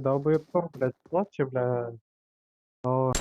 Долбоеб, блядь, плачь, блядь. О,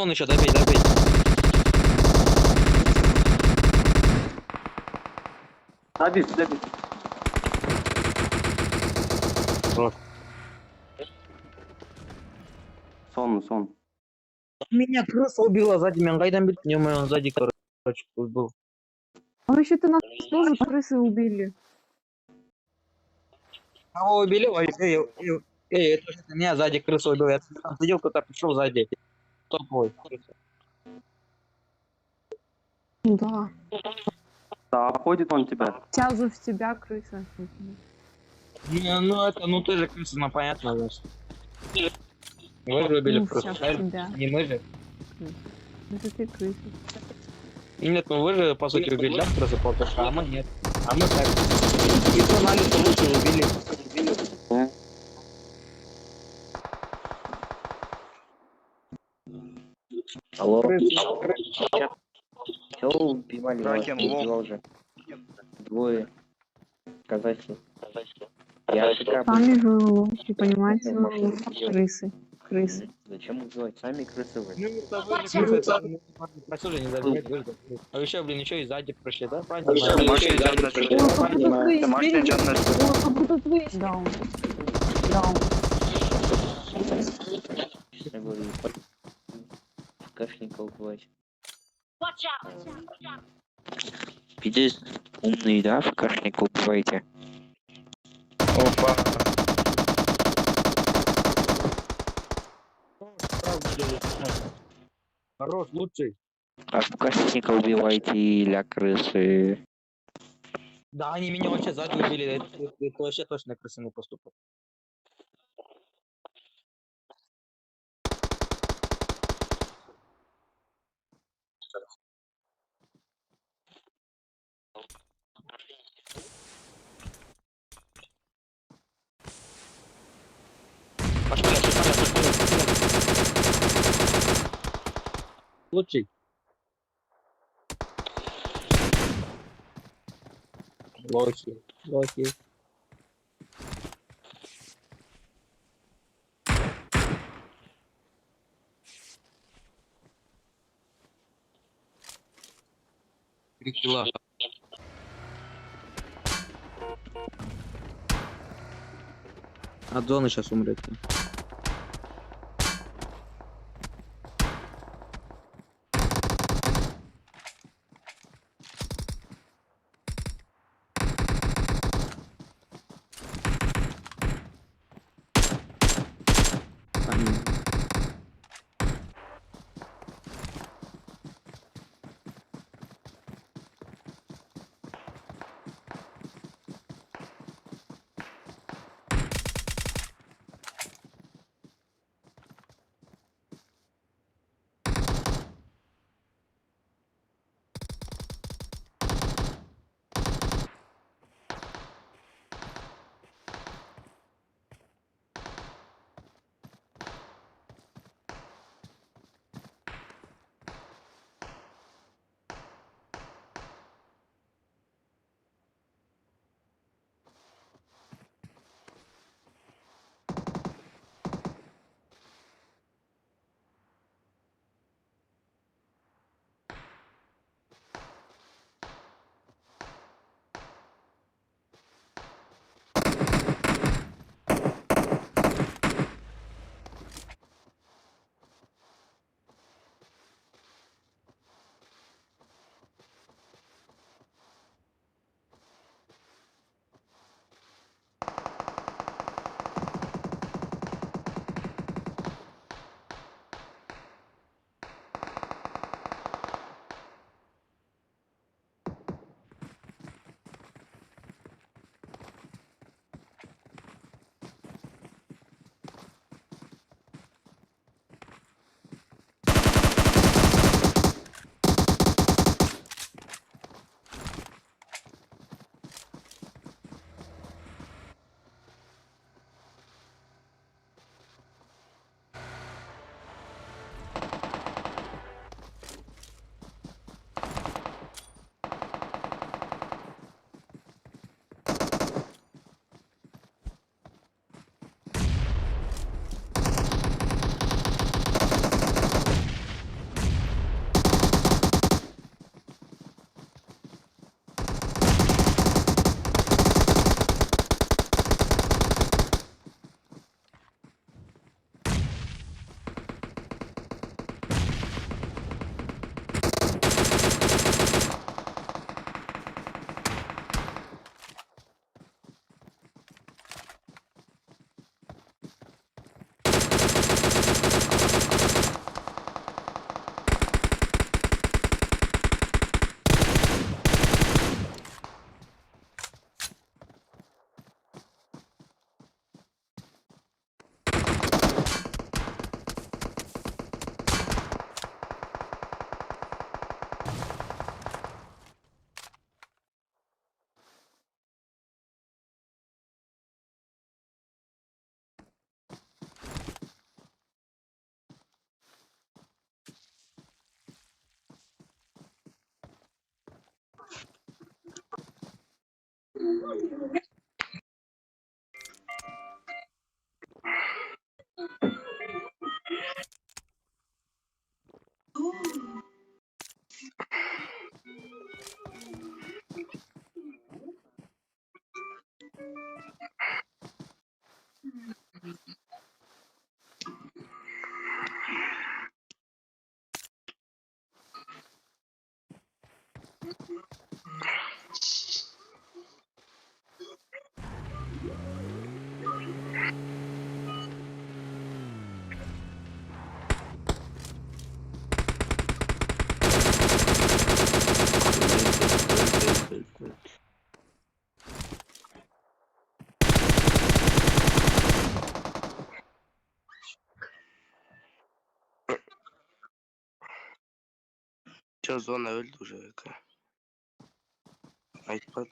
Вон еще, добей, добей. Забит. Хорош. Сон. Меня крыса убила сзади, меня гайдам бить, не он сзади, короче, был. А вообще-то нас тоже крысы убили. Кого убили? Ой, это же меня сзади крыса убила. Я там сидел, кто-то пришел сзади. Топовый. Да. Да, обходит он тебя. Сразу в тебя крыса. Не, ну ты же крыса, ну понятно, значит. Вы же убили Ну, крысу, вся в правильно? тебя. Не мы же. Это ты крыса. Нет, ну вы же, по сути, убили, да, крысу полтора, а мы нет. А мы так. И то на лесу лучше убили. Алло, Крысы. все убивали вас, Кракен, я убивал уже. Двое казахи. Я АФК был. Сами же ловчи, понимаете? Ну, машину делал. Крысы. Зачем убивать? Сами крысы вы. Ну, это вы же крысы, это просили не забивать, вы же. А еще, блин, еще и сзади прошли, да? Правильно? Ты можешь не идёт на Ой, как будто твои Ты можешь не спереди. идёт на Ой, как будто твои. Даун. Я говорю, АФКшника убивать. Видишь, умный, да, АФКшника убиваете. Опа. Хорош, лучший. АФКшника убиваете для крысы. Да, они меня вообще сзади убили. Это вообще точно крысиный поступок. Пошли. Лучший. Лохи. Прикила. От зоны сейчас умрет. Че, зона öldü уже. Айтпады.